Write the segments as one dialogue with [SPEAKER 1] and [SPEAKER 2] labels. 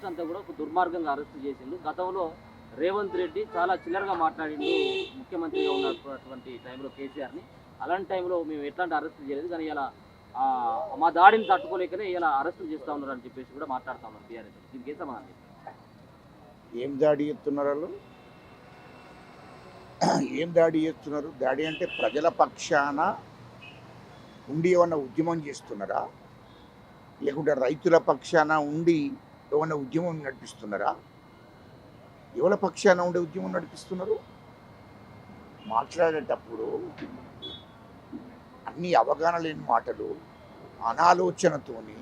[SPEAKER 1] అంతా కూడా ఒక దుర్మార్గంగా అరెస్ట్ చేసిండు. గతంలో రేవంత్ రెడ్డి చాలా చిల్లరగా మాట్లాడిండు ముఖ్యమంత్రిగా ఉన్నటువంటి టైంలో కేసీఆర్ని. అలాంటి టైంలో మేము ఎట్లాంటి అరెస్ట్ చేయలేదు, కానీ ఇలా మా దాడిని తట్టుకోలేకనే ఇలా అరెస్టులు చేస్తూ ఉన్నారు అని చెప్పేసి కూడా మాట్లాడుతూ ఉన్నారు టీఆర్ఎస్. దీనికి ఏం సమాధానం చెప్తారు?
[SPEAKER 2] ఏం దాడి చేస్తున్నారు వాళ్ళు? ఏం దాడి చేస్తున్నారు? దాడి అంటే ప్రజల పక్షాన ఉండి ఏమన్నా ఉద్యమం చేస్తున్నారా, లేకుంటే రైతుల పక్షాన ఉండి ఏమన్నా ఉద్యమం నడిపిస్తున్నారా? ఎవరి పక్షాన ఉండే ఉద్యమం నడిపిస్తున్నారు? మాట్లాడేటప్పుడు అన్ని అవగాహన లేని మాటలు, అనాలోచనతోని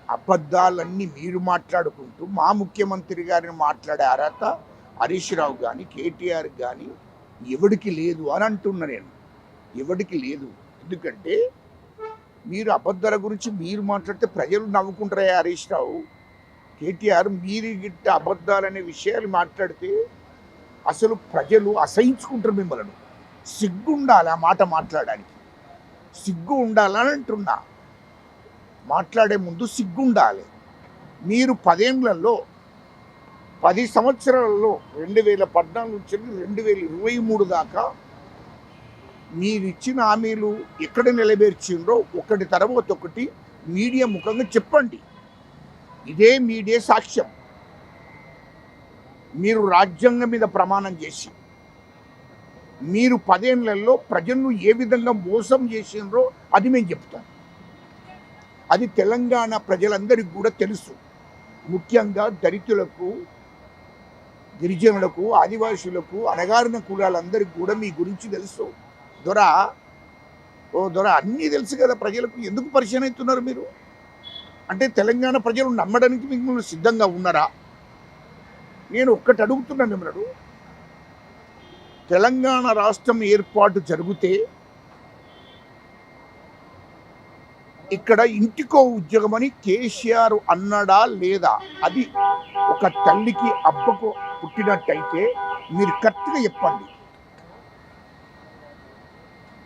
[SPEAKER 2] అబద్ధాలన్నీ మీరు మాట్లాడుకుంటూ మా ముఖ్యమంత్రి గారిని మాట్లాడే అర్హత హరీష్ రావు కానీ కేటీఆర్ కానీ ఎవడికి లేదు అని అంటున్నా నేను. ఎవడికి లేదు. ఎందుకంటే మీరు అబద్ధాల గురించి మీరు మాట్లాడితే ప్రజలు నవ్వుకుంటారా? హరీష్ రావు, కేటీఆర్ మీరు గిట్ట అబద్ధాలనే విషయాలు మాట్లాడితే అసలు ప్రజలు అసహించుకుంటారు మిమ్మల్ని. సిగ్గు ఉండాలి ఆ మాట మాట్లాడడానికి. సిగ్గు ఉండాలని అంటున్నా. మాట్లాడే ముందు సిగ్గు ఉండాలి. మీరు 10 ఏళ్లలో 10 సంవత్సరాలలో 2014 నుంచి 2023 దాకా మీరు ఇచ్చిన హామీలు ఎక్కడ నిలబెర్చిండ్రో ఒకటి తర్వాత ఒకటి మీడియా ముఖంగా చెప్పండి. ఇదే మీడియా సాక్ష్యం. మీరు రాజ్యాంగం మీద ప్రమాణం చేసి మీరు 10 ఏళ్లలో ప్రజలను ఏ విధంగా మోసం చేసిండ్రో అది మేము చెప్తాం. అది తెలంగాణ ప్రజలందరికీ కూడా తెలుసు. ముఖ్యంగా దళితులకు, గిరిజనులకు, ఆదివాసులకు, అణగారిన కులాలందరికీ కూడా మీ గురించి తెలుసు. దొర అన్నీ తెలుసు కదా ప్రజలకు. ఎందుకు పరిచయం అవుతున్నారు మీరు? అంటే తెలంగాణ ప్రజలు నమ్మడానికి మిమ్మల్ని సిద్ధంగా ఉన్నారా? నేను ఒక్కటి అడుగుతున్నాను మిమ్మల్ని. తెలంగాణ రాష్ట్రం ఏర్పాటు జరిగితే ఇక్కడ ఇంటికో ఉద్యోగం అని కేసీఆర్ అన్నాడా లేదా? అది ఒక తల్లికి అబ్బకు పుట్టినట్టయితే మీరు కరెక్ట్గా చెప్పండి,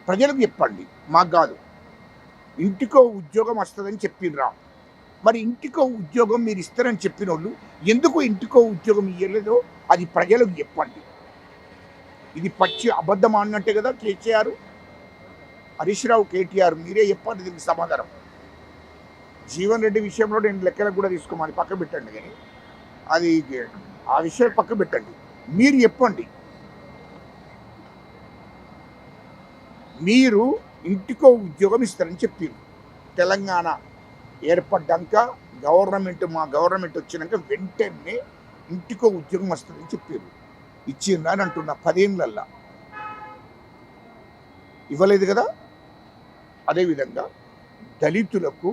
[SPEAKER 2] ప్రజలకు చెప్పండి, మాకు కాదు. ఇంటికో ఉద్యోగం వస్తుందని చెప్పిండ్రా? మరి ఇంటికో ఉద్యోగం మీరు ఇస్తారని చెప్పిన వాళ్ళు ఎందుకు ఇంటికో ఉద్యోగం ఇవ్వలేదో అది ప్రజలకు చెప్పండి. ఇది పచ్చి అబద్ధం అన్నట్టే కదా కేసీఆర్, హరీష్ రావు, కేటీఆర్. మీరే చెప్పండి దీనికి సమాధానం. జీవన్ రెడ్డి విషయంలో నేను లెక్కలకు కూడా తీసుకోమని పక్క పెట్టండి, కానీ అది ఆ విషయం పక్క పెట్టండి. మీరు చెప్పండి. మీరు ఇంటికో ఉద్యోగం ఇస్తారని చెప్పారు. తెలంగాణ ఏర్పడ్డాక మా గవర్నమెంట్ వచ్చినాక వెంటనే ఇంటికో ఉద్యోగం వస్తుందని చెప్పారు. ఇచ్చిండ్రా అని అంటున్నా. 10 ఏళ్ళల్లో ఇవ్వలేదు కదా. అదేవిధంగా దళితులకు,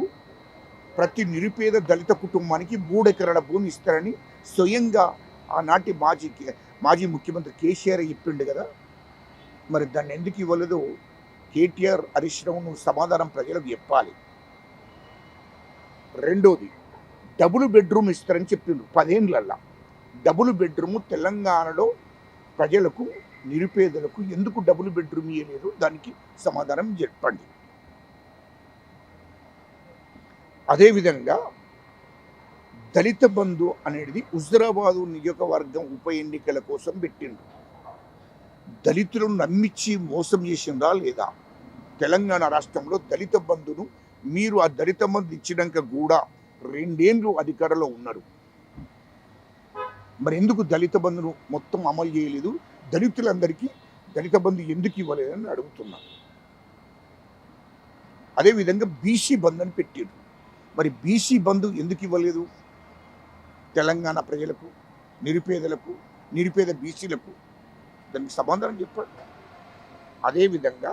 [SPEAKER 2] ప్రతి నిరుపేద దళిత కుటుంబానికి 3 ఎకరాల భూమి ఇస్తారని స్వయంగా ఆనాటి మాజీ ముఖ్యమంత్రి కేసీఆర్ చెప్పిండు కదా. మరి దాన్ని ఎందుకు ఇవ్వలేదు? కేటీఆర్, హరీష్ రావు నువ్వు సమాధానం ప్రజలకు చెప్పాలి. రెండోది, డబుల్ బెడ్రూమ్ ఇస్తారని చెప్పిండు 10 ఏళ్ళల్లో. డబుల్ బెడ్రూమ్ తెలంగాణలో ప్రజలకు, నిరుపేదలకు ఎందుకు డబుల్ బెడ్రూమ్ ఇవ్వలేదు? దానికి సమాధానం చెప్పండి. అదేవిధంగా దళిత బంధు అనేది హుజురాబాదు నియోజకవర్గం ఉప ఎన్నికల కోసం పెట్టిండ్రు. దళితులను నమ్మించి మోసం చేసిండ్రా లేదా? తెలంగాణ రాష్ట్రంలో దళిత బంధును మీరు ఆ దళిత బంధు ఇచ్చినాక కూడా 2 ఏళ్ళు అధికారంలో ఉన్నారు. మరి ఎందుకు దళిత బంధును మొత్తం అమలు చేయలేదు? దళితులందరికీ దళిత బంధు ఎందుకు ఇవ్వలేదని అడుగుతున్నా. అదేవిధంగా బీసీ బంధు అని పెట్టారు. మరి బీసీ బంధు ఎందుకు ఇవ్వలేదు తెలంగాణ ప్రజలకు, నిరుపేద బీసీలకు? దానికి సమాధానం చెప్పండి. అదేవిధంగా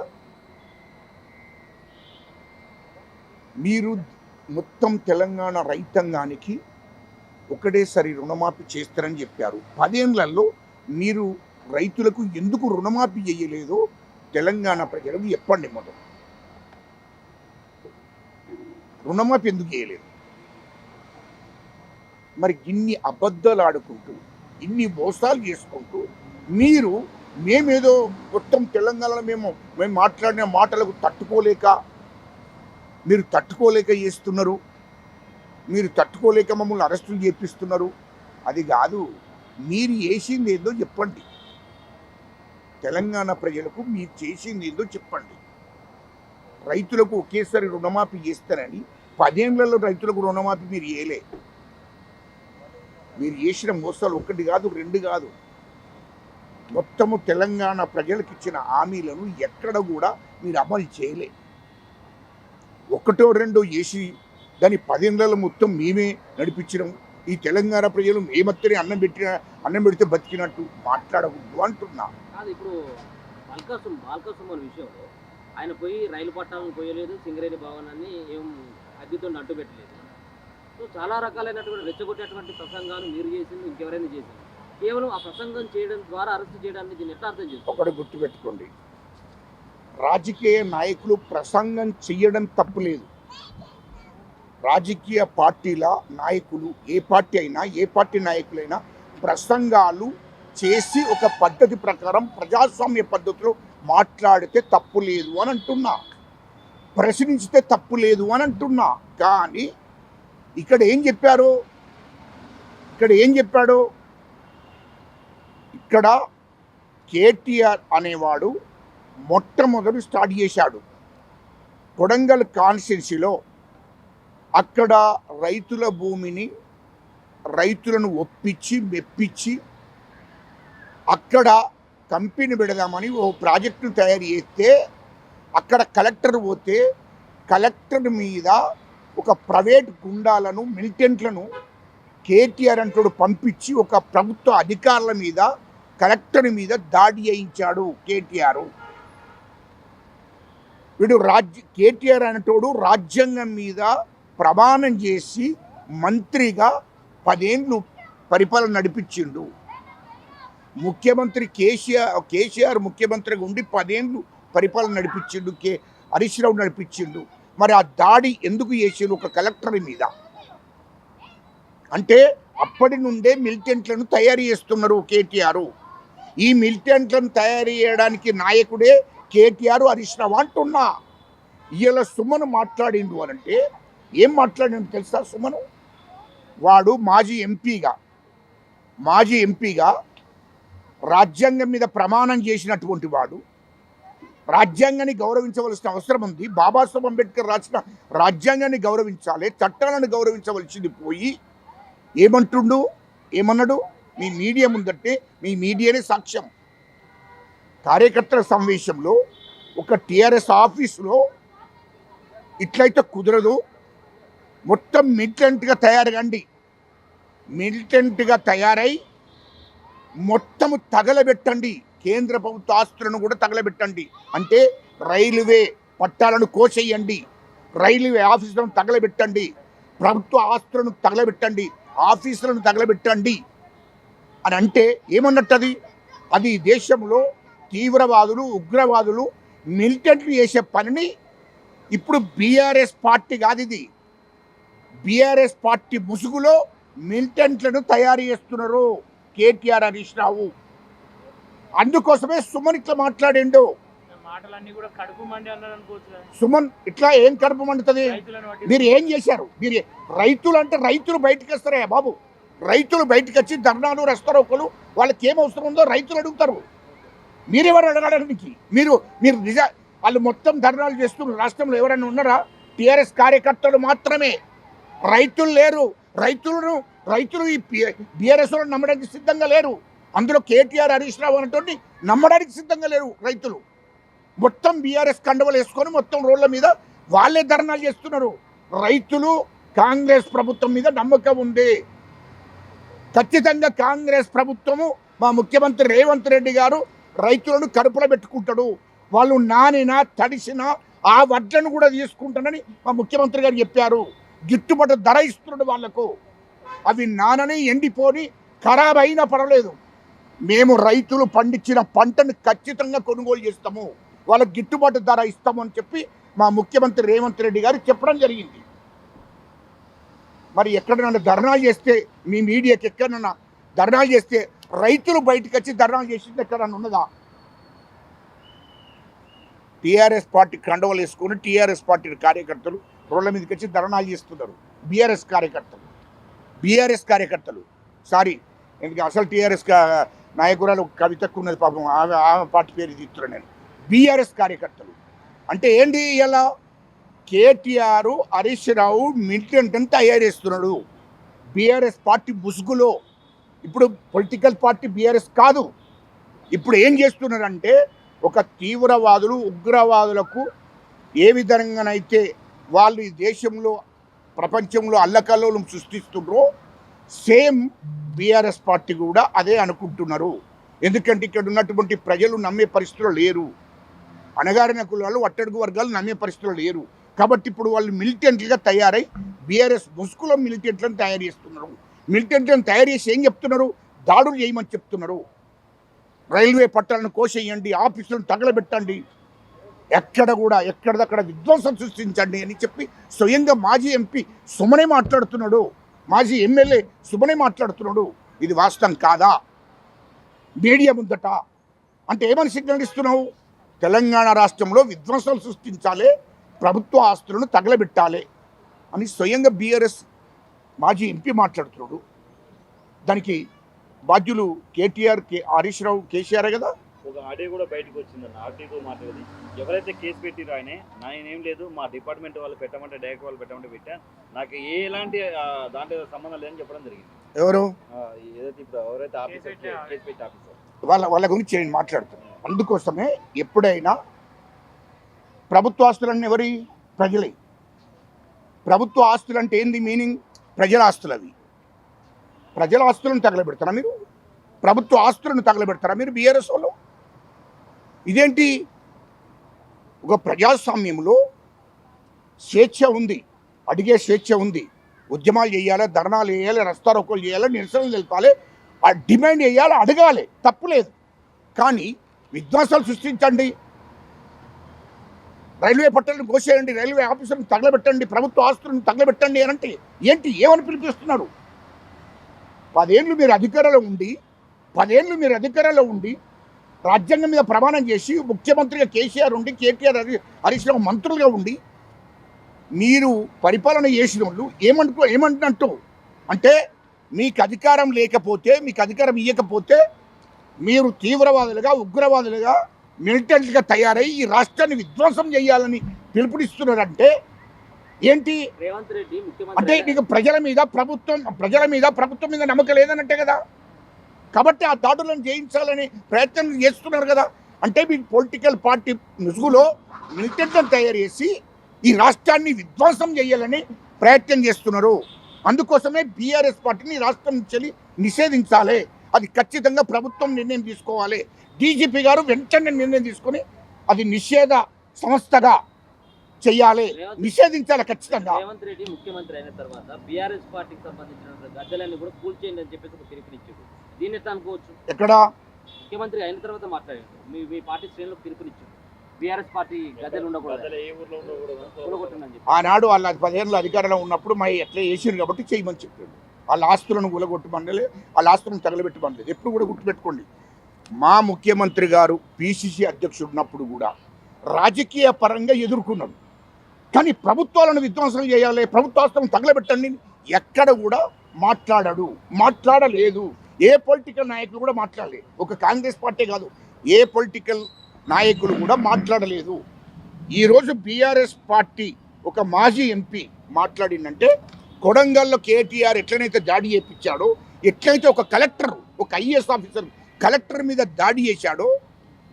[SPEAKER 2] మీరు మొత్తం తెలంగాణ రైతాంగానికి ఒకటేసారి రుణమాఫీ చేస్తారని చెప్పారు. 10 ఏళ్లలో మీరు రైతులకు ఎందుకు రుణమాఫీ చేయలేదో తెలంగాణ ప్రజలకు చెప్పండి. మొదలు రుణమాఫీ ఎందుకు చేయలేదు? మరి ఇన్ని అబద్ధాలు ఆడుకుంటూ, ఇన్ని మోసాలు చేసుకుంటూ మేమేదో మొత్తం తెలంగాణలో మేము మాట్లాడిన మాటలకు తట్టుకోలేక చేస్తున్నారు. మీరు తట్టుకోలేక మమ్మల్ని అరెస్టులు చేపిస్తున్నారు. అది కాదు, మీరు చేసింది ఏందో చెప్పండి. తెలంగాణ ప్రజలకు మీరు చేసింది ఏందో చెప్పండి. రైతులకు ఒకేసారి రుణమాఫీ చేస్తారని 10 ఏళ్లలో రైతులకు రుణమాఫీ మీరు చేయలే. మీరు చేసిన మోసాలు 1 కాదు 2 కాదు. మొత్తము తెలంగాణ ప్రజలకు ఇచ్చిన హామీలను ఎక్కడ కూడా మీరు అమలు చేయలే. 1 2 చేసి దాని 10 ఏళ్లలో మొత్తం మేమే నడిపించినాం. ఈ తెలంగాణ ప్రజలు మేమత్తని అన్నం పెడితే బతికినట్టు మాట్లాడకూడదు అంటున్నా.
[SPEAKER 1] కాదు, ఇప్పుడు బాల్కసుమన్ విషయంలో ఆయన పోయి రైలు పట్టాలను పోయలేదు, సింగరేణి భవనాన్ని ఏం అద్దెతో అడ్డు పెట్టలేదు. సో చాలా రకాలైనటువంటి రెచ్చగొట్టేటువంటి ప్రసంగాలు మీరు చేసింది, ఇంకెవరైనా చేసింది. కేవలం ఆ ప్రసంగం చేయడం ద్వారా అరెస్ట్ చేయడానికి దీన్ని ఎట్లా అర్థం చేస్తారు?
[SPEAKER 2] ఒకటి గుర్తుపెట్టుకోండి, రాజకీయ నాయకులు ప్రసంగం చెయ్యడం తప్పులేదు. రాజకీయ పార్టీల నాయకులు, ఏ పార్టీ అయినా, ఏ పార్టీ నాయకులైనా ప్రసంగాలు చేసి ఒక పద్ధతి ప్రకారం ప్రజాస్వామ్య పద్ధతిలో మాట్లాడితే తప్పు లేదు అని అంటున్నా, ప్రశ్నించితే తప్పు లేదు అని అంటున్నా. కానీ ఇక్కడ ఏం చెప్పాడు, ఇక్కడ కేటీఆర్ అనేవాడు మొట్టమొదటి స్టార్ట్ చేశాడు. కొడంగల్ కాన్స్టిట్యున్సీలో అక్కడ రైతుల భూమిని రైతులను ఒప్పించి మెప్పించి అక్కడ కంపెనీ పెడదామని ఓ ప్రాజెక్టును తయారు చేస్తే అక్కడ కలెక్టర్ పోతే కలెక్టర్ మీద ఒక ప్రైవేట్ గుండాలను, మిలిటెంట్లను కేటీఆర్ అంటూ పంపించి ఒక ప్రభుత్వ అధికారుల మీద, కలెక్టర్ మీద దాడి చేయించాడు కేటీఆర్. వీడు కేటీఆర్ అనేటోడు రాజ్యాంగం మీద ప్రమాణం చేసి మంత్రిగా 10 ఏళ్ళు పరిపాలన నడిపించిండు. ముఖ్యమంత్రి కేసీఆర్ ముఖ్యమంత్రిగా ఉండి 10 ఏళ్ళు పరిపాలన నడిపించిండు. హరీష్ రావు నడిపించిండు. మరి ఆ దాడి ఎందుకు చేసిండు ఒక కలెక్టర్ మీద? అంటే అప్పటి నుండే మిలిటెంట్లను తయారు చేస్తున్నారు కేటీఆర్. ఈ మిలిటెంట్లను తయారు చేయడానికి నాయకుడే కేటీఆర్, హరీష్ రావు అంటున్నా. ఇవాళ సుమన్ మాట్లాడిండు అనంటే ఏం మాట్లాడిండు తెలుసా? సుమను వాడు మాజీ ఎంపీగా రాజ్యాంగం మీద ప్రమాణం చేసినటువంటి వాడు. రాజ్యాంగాన్ని గౌరవించవలసిన అవసరం ఉంది. బాబాసాహెబ్ అంబేద్కర్ రాసిన రాజ్యాంగాన్ని గౌరవించాలి, చట్టాలను గౌరవించవలసింది పోయి ఏమన్నాడు? మీ మీడియా ముందంటే మీ మీడియానే సాక్ష్యం. కార్యకర్తల సమావేశంలో ఒక టీఆర్ఎస్ ఆఫీసులో ఇట్లయితే కుదరదు, మొత్తం మిలిటెంట్గా తయారై మొత్తము తగలబెట్టండి, కేంద్ర ప్రభుత్వ ఆస్తులను కూడా తగలబెట్టండి. అంటే రైల్వే పట్టాలను కోసేయండి, రైల్వే ఆఫీసులను తగలబెట్టండి, ప్రభుత్వ ఆస్తులను తగలబెట్టండి, ఆఫీసులను తగలబెట్టండి అని అంటే ఏమన్నట్టు? అది దేశంలో తీవ్రవాదులు, ఉగ్రవాదులు, మిలిటెంట్లు చేసే పనిని ఇప్పుడు బీఆర్ఎస్ పార్టీ కాదు, ఇది బీఆర్ఎస్ పార్టీ ముసుగులో మిలిటెంట్లను తయారు చేస్తున్నారు కేటీఆర్, హరీష్ రావు. అందుకోసమే సుమన్ ఇట్లా మాట్లాడిండు. సుమన్ ఇట్లా ఏం కడుపు మండుతుంది? మీరు ఏం చేశారు? మీరు రైతులు అంటే రైతులు బయటకు వస్తారా బాబు? రైతులు బయటకు వచ్చి ధర్నాలు, రస్తారోకోలు, వాళ్ళకి ఏం అవసరం ఉందో రైతులు అడుగుతారు. మీరెవరు అడగడానికి? మీరు వాళ్ళు మొత్తం ధర్నాలు చేస్తున్నారు. రాష్ట్రంలో ఎవరైనా ఉన్నారా? టీఆర్ఎస్ కార్యకర్తలు మాత్రమే, రైతులు లేరు. రైతులు ఈ బీఆర్ఎస్ నమ్మడానికి సిద్ధంగా లేరు. అందులో కేటీఆర్, హరీష్ రావు అనేటువంటి నమ్మడానికి సిద్ధంగా లేరు. రైతులు మొత్తం బీఆర్ఎస్ కండవలు వేసుకొని మొత్తం రోడ్ల మీద వాళ్ళే ధర్నాలు చేస్తున్నారు. రైతులు కాంగ్రెస్ ప్రభుత్వం మీద నమ్మకం ఉంది. ఖచ్చితంగా కాంగ్రెస్ ప్రభుత్వము, మా ముఖ్యమంత్రి రేవంత్ రెడ్డి గారు రైతులను కడుపులో పెట్టుకుంటాడు. వాళ్ళు నానినా తడిసినా ఆ వడ్లను కూడా తీసుకుంటానని మా ముఖ్యమంత్రి గారు చెప్పారు. గిట్టుబాటు ధర ఇస్తున్నాడు వాళ్లకు. అవి నానని ఎండిపోని ఖరాబ్ అయినా పర్వాలేదు, మేము రైతులు పండించిన పంటను ఖచ్చితంగా కొనుగోలు చేస్తాము, వాళ్ళకి గిట్టుబాటు ధర ఇస్తాము అని చెప్పి మా ముఖ్యమంత్రి రేవంత్ రెడ్డి గారు చెప్పడం జరిగింది. మరి ఎక్కడైనా ధర్నాలు చేస్తే, మీ మీడియాకి ఎక్కడైనా ధర్నాలు చేస్తే రైతులు బయటకు వచ్చి ధర్నాలు చేసింది ఎక్కడన్నా ఉన్నదా? టీఆర్ఎస్ పార్టీ కండవలు వేసుకొని టీఆర్ఎస్ పార్టీ కార్యకర్తలు రోడ్ల మీదకి వచ్చి ధర్నాలు చేస్తున్నారు. బీఆర్ఎస్ కార్యకర్తలు సారీ, ఎందుకు అసలు టీఆర్ఎస్ నాయకురాలు కవితకు ఉన్నది పాపం, ఆమె పార్టీ పేరు తీస్తున్నాను నేను. బీఆర్ఎస్ కార్యకర్తలు అంటే ఏంటి? ఇలా కేటీఆర్ హరీష్ రావు మిలిటెంట్ని తయారు చేస్తున్నాడు బీఆర్ఎస్ పార్టీ ముసుగులో. ఇప్పుడు పొలిటికల్ పార్టీ బీఆర్ఎస్ కాదు. ఇప్పుడు ఏం చేస్తున్నారంటే ఒక తీవ్రవాదులు ఉగ్రవాదులకు ఏ విధంగానైతే వాళ్ళు ఈ దేశంలో ప్రపంచంలో అల్లకల్లోలం సృష్టిస్తున్నారో సేమ్ బీఆర్ఎస్ పార్టీ కూడా అదే అనుకుంటున్నారు. ఎందుకంటే ఇక్కడ ఉన్నటువంటి ప్రజలు నమ్మే పరిస్థితులు లేరు, అణగారిన కులాలు అట్టడుగు వర్గాలు నమ్మే పరిస్థితులు లేరు. కాబట్టి ఇప్పుడు వాళ్ళు మిలిటెంట్లుగా తయారై బీఆర్ఎస్ ముసుగులో మిలిటెంట్లను తయారు చేస్తున్నారు. మిలిటెంట్లను తయారు చేసి ఏం చెప్తున్నారు? దాడులు చేయమని చెప్తున్నారు. రైల్వే పట్టాలను కోసేయండి, ఆఫీసులను తగలబెట్టండి, ఎక్కడదక్కడ విధ్వంసం సృష్టించండి అని చెప్పి స్వయంగా మాజీ ఎంపీ సుమనే మాట్లాడుతున్నాడు, మాజీ ఎమ్మెల్యే సుమనే మాట్లాడుతున్నాడు. ఇది వాస్తవం కాదా? మీడియా ముందట అంటే ఏమని సిగ్నల్ ఇస్తున్నావు? తెలంగాణ రాష్ట్రంలో విధ్వంసాలు సృష్టించాలి, ప్రభుత్వ ఆస్తులను తగలబెట్టాలి అని స్వయంగా బీఆర్ఎస్ మాజీ ఎంపీ మాట్లాడుతున్నాడు. దానికి బాధ్యులు కేటీఆర్, హరీష్ రావు, కేసీఆర్ కదా.
[SPEAKER 3] ఒక ఆడియో కూడా బయటకు వచ్చిందన్న. ఆర్టీతో మాట్లాడేది ఎవరైతే కేసు పెట్టిరో నేనేం లేదు, మా డిపార్ట్మెంట్ వాళ్ళు పెట్టమంటే డైరెక్ట్ వాళ్ళు పెట్టమంటే పెట్టా, నాకు ఎలాంటి దాంట్లో సంబంధం లేదని చెప్పడం జరిగింది.
[SPEAKER 2] ఎవరు?
[SPEAKER 3] ఏదైతే ఇప్పుడు ఎవరైతే ఆఫీసర్ కేసు పెట్టి ఆఫీసర్
[SPEAKER 2] వాళ్ళ గురించి నేను మాట్లాడుతాను. అందుకోసమే ఎప్పుడైనా ప్రభుత్వ ఆస్తులన్నీ ఎవరి? ప్రజలే. ప్రభుత్వ ఆస్తులు అంటే ఏంది మీనింగ్? ప్రజల ఆస్తులు అవి. ప్రజల ఆస్తులను తగలబెడతారా మీరు? ప్రభుత్వ ఆస్తులను తగలబెడతారా మీరు బీఆర్ఎస్ వాళ్ళు? ఇదేంటి? ఒక ప్రజాస్వామ్యంలో స్వేచ్ఛ ఉంది, అడిగే స్వేచ్ఛ ఉంది, ఉద్యమాలు చేయాలి, ధర్నాలు చేయాలి, రస్తారోకోలు చేయాలి, నిరసనలు తెలపాలి, ఆ డిమాండ్ చేయాలి, అడగాలి, తప్పులేదు. కానీ విధ్వంసాలు సృష్టించండి, రైల్వే పట్టాలను కోసేయండి, రైల్వే ఆఫీసులను తగలబెట్టండి, ప్రభుత్వ ఆస్తులను తగలబెట్టండి అని అంటే ఏంటి? ఏమని పిలిపిస్తున్నారు? 10 ఏళ్ళు మీరు అధికారంలో ఉండి రాజ్యాంగం మీద ప్రమాణం చేసి ముఖ్యమంత్రిగా కేసీఆర్ ఉండి, కేటీఆర్, హరీష్ రావు మంత్రులుగా ఉండి మీరు పరిపాలన చేసిన వాళ్ళు ఏమంటున్నట్టు అంటే మీకు అధికారం లేకపోతే, మీకు అధికారం ఇవ్వకపోతే మీరు తీవ్రవాదులుగా, ఉగ్రవాదులుగా, మిలిటెంట్గా తయారై ఈ రాష్ట్రాన్ని విధ్వంసం చేయాలని పిలుపునిస్తున్నారంటే ఏంటి?
[SPEAKER 1] రేవంత్ రెడ్డి
[SPEAKER 2] అంటే నీకు ప్రజల మీద ప్రభుత్వం మీద నమ్మకం లేదనంటే కదా. కాబట్టి ఆ దాడులను చేయించాలని ప్రయత్నం చేస్తున్నారు కదా. అంటే మీ పొలిటికల్ పార్టీ ముసుగులో మిలిటెంట్లను తయారు చేసి ఈ రాష్ట్రాన్ని విధ్వంసం చేయాలని ప్రయత్నం చేస్తున్నారు. అందుకోసమే బీఆర్ఎస్ పార్టీని రాష్ట్రం నుంచి నిషేధించాలి. అది ఖచ్చితంగా ప్రభుత్వం నిర్ణయం తీసుకోవాలి. డీజీపీ గారు వెంటనే నిర్ణయం తీసుకొని అది నిషేధ సంస్థగా చెయ్యాలి, నిషేధించాలి ఖచ్చితంగా.
[SPEAKER 1] రేవంత్ రెడ్డి ముఖ్యమంత్రి అయిన తర్వాత బీఆర్ఎస్ పార్టీకి సంబంధించిన గద్దెలన్నీ కూడా కూల్చేయండి అని చెప్పేసి ఒక పిలుపునిచ్చాడు. దీన్ని ఎట్లా అనుకోవచ్చు?
[SPEAKER 2] ఎక్కడ
[SPEAKER 1] ముఖ్యమంత్రి అయిన తర్వాత మాట్లాడారు, మీ పార్టీ శ్రేణులకు పిలుపునిచ్చాడు, బీఆర్ఎస్ పార్టీ గద్దెలు ఉండకూడదు,
[SPEAKER 2] ఆనాడు వాళ్ళ 10 ఏళ్ళు అధికారంలో ఉన్నప్పుడు మా ఎట్లా చేసారు కాబట్టి చేయమని చెప్పాడు. వాళ్ళ ఆస్తులను కూలగొట్టమనలే, వాళ్ళ ఆస్తులను తగలబెట్టమనలేదు. ఎప్పుడు కూడా గుర్తుపెట్టుకోండి, మా ముఖ్యమంత్రి గారు పిసిసి అధ్యక్షుడు ఉన్నప్పుడు కూడా రాజకీయ పరంగా ఎదుర్కొన్నాడు. కానీ ప్రభుత్వాలను విధ్వంసం చేయాలి, ప్రభుత్వాస్తులను తగలబెట్టండి ఎక్కడ కూడా మాట్లాడలేదు. ఏ పొలిటికల్ నాయకులు కూడా మాట్లాడలేదు. ఒక కాంగ్రెస్ పార్టీ కాదు, ఏ పొలిటికల్ నాయకులు కూడా మాట్లాడలేదు. ఈరోజు బీఆర్ఎస్ పార్టీ ఒక మాజీ ఎంపీ మాట్లాడిందంటే కొడంగల్లో కేటీఆర్ ఎట్లనైతే దాడి చేయించాడో, ఎట్లయితే ఒక కలెక్టర్, ఒక ఐఏఎస్ ఆఫీసర్ కలెక్టర్ మీద దాడి చేశాడో,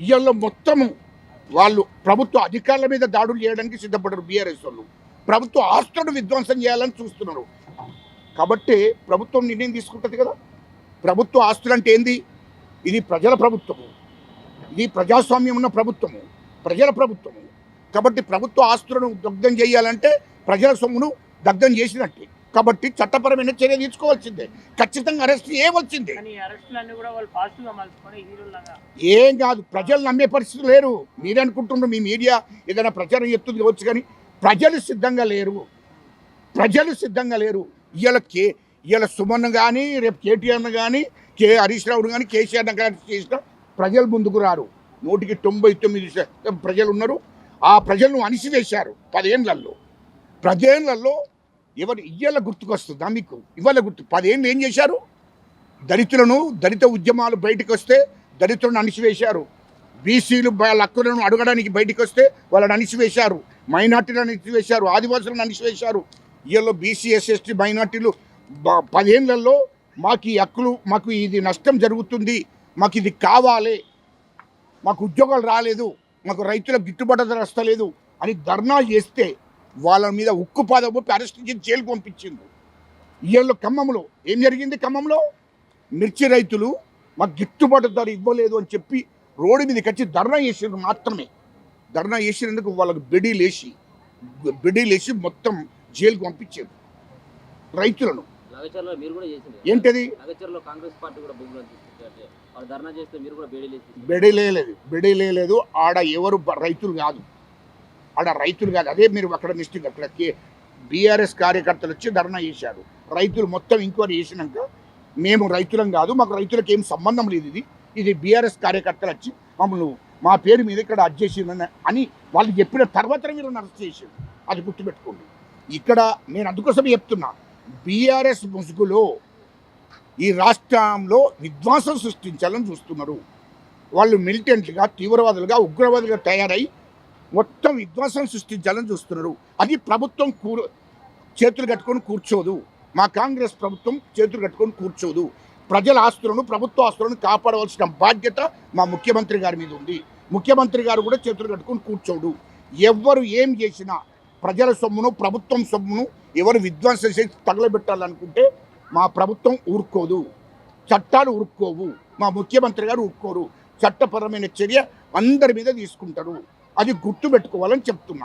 [SPEAKER 2] ఇవాళ మొత్తము వాళ్ళు ప్రభుత్వ అధికారుల మీద దాడులు చేయడానికి సిద్ధపడ్డారు. బీఆర్ఎస్ వాళ్ళు ప్రభుత్వ ఆస్తులను విధ్వంసం చేయాలని చూస్తున్నారు. కాబట్టి ప్రభుత్వం నిర్ణయం తీసుకుంటుంది కదా. ప్రభుత్వ ఆస్తులు అంటే ఏంది? ఇది ప్రజల ప్రభుత్వము, ఇది ప్రజాస్వామ్యం ఉన్న ప్రభుత్వము, ప్రజల ప్రభుత్వము. కాబట్టి ప్రభుత్వ ఆస్తులను దగ్ధం చేయాలంటే ప్రజల సొమ్మును దగ్ధం చేసినట్టే. కాబట్టి చట్టపరమైన చర్య తీసుకోవాల్సిందే, ఖచ్చితంగా అరెస్ట్ చేయవలసిందే. ఏం కాదు, ప్రజలు నమ్మే పరిస్థితి లేరు. మీరే అనుకుంటున్నారు మీ మీడియా ఏదైనా ప్రచారం చేస్తుంది కావచ్చు, కానీ ప్రజలు సిద్ధంగా లేరు. ఇవాళ సుమన్ కానీ, రేపు కేటీఆర్ను కానీ, హరీష్ రావును కానీ, కేసీఆర్ను కానీ చేసిన ప్రజలు ముందుకు రారు. 99% ప్రజలు ఉన్నారు. ఆ ప్రజలను అణిసివేశారు 10 ఏళ్లలో. ఎవరు ఇయ్యాల గుర్తుకొస్తుందా మీకు? ఇవాళ గుర్తు 10 ఏళ్ళు ఏం చేశారు? దళిత ఉద్యమాలు బయటకు వస్తే దళితులను అణిచివేశారు. బీసీలు వాళ్ళ హక్కులను అడగడానికి బయటకు వస్తే వాళ్ళని అణిచివేశారు. మైనార్టీలను అణిచివేశారు. ఆదివాసులను అణిచివేశారు. ఇవాళ బీసీ ఎస్సీ మైనార్టీలు 10 ఏళ్లలో మాకు ఈ హక్కులు, మాకు ఇది నష్టం జరుగుతుంది, మాకు ఇది కావాలి, మాకు ఉద్యోగాలు రాలేదు, మాకు రైతులకు గిట్టుబాటు ధర వస్తలేదు అని ధర్నా చేస్తే వాళ్ళ మీద ఉక్కుపాదం పోయి అరెస్ట్ చేసి జైలుకు పంపించింది. ఇవాళ ఖమ్మంలో ఏం జరిగింది? ఖమ్మంలో మిర్చి రైతులు మాకు గిట్టుబాటు ధర ఇవ్వలేదు అని చెప్పి రోడ్డు మీదకి వచ్చి ధర్నా చేసినారు. మాత్రమే ధర్నా చేసినందుకు వాళ్ళకు బెడీలేసి మొత్తం జైలుకు పంపించారు రైతులను.
[SPEAKER 1] లగచర్లో మీరు కూడా చేసింది
[SPEAKER 2] ఏంటది?
[SPEAKER 1] లగచర్లో కాంగ్రెస్ పార్టీ కూడా భూములను తీసుకుంటే వాళ్ళు ధర్నా చేస్తే మీరు కూడా
[SPEAKER 2] బెడీలేదు. ఆడ ఎవరు రైతులు కాదు, అదే మీరు అక్కడ మిస్టేక్. అక్కడ బీఆర్ఎస్ కార్యకర్తలు వచ్చి ధర్నా చేశారు. రైతులు మొత్తం ఎంక్వైరీ చేసినాక మేము రైతులం కాదు, మాకు రైతులకు ఏం సంబంధం లేదు, ఇది బీఆర్ఎస్ కార్యకర్తలు వచ్చి మమ్మల్ని మా పేరు మీద ఇక్కడ అరెస్ట్ చేసిందని అని వాళ్ళు చెప్పిన తర్వాత మీరు అరెస్ట్ చేసారు. అది గుర్తుపెట్టుకోండి. ఇక్కడ నేను అందుకోసం చెప్తున్నా, బీఆర్ఎస్ ముసుగులో ఈ రాష్ట్రంలో విధ్వంసం సృష్టించాలని చూస్తున్నారు. వాళ్ళు మిలిటెంట్లుగా, తీవ్రవాదులుగా, ఉగ్రవాదులుగా తయారై మొత్తం విధ్వంసం సృష్టించాలని చూస్తున్నారు. అది ప్రభుత్వం చేతులు కట్టుకొని కూర్చోదు. మా కాంగ్రెస్ ప్రభుత్వం చేతులు కట్టుకొని కూర్చోదు. ప్రజల ఆస్తులను, ప్రభుత్వ ఆస్తులను కాపాడవలసిన బాధ్యత మా ముఖ్యమంత్రి గారి మీద ఉంది. ముఖ్యమంత్రి గారు కూడా చేతులు కట్టుకొని కూర్చోడు. ఎవరు ఏం చేసినా ప్రజల సొమ్మును, ప్రభుత్వం సొమ్మును ఎవరు విధ్వంసం చేసి తగలబెట్టాలనుకుంటే మా ప్రభుత్వం ఊరుకోదు, చట్టాలు ఊరుకోవు, మా ముఖ్యమంత్రి గారు ఊరుకోరు. చట్టపరమైన చర్య అందరి మీద తీసుకుంటారు. అది గుర్తుపెట్టుకోవాలని చెప్తున్నా.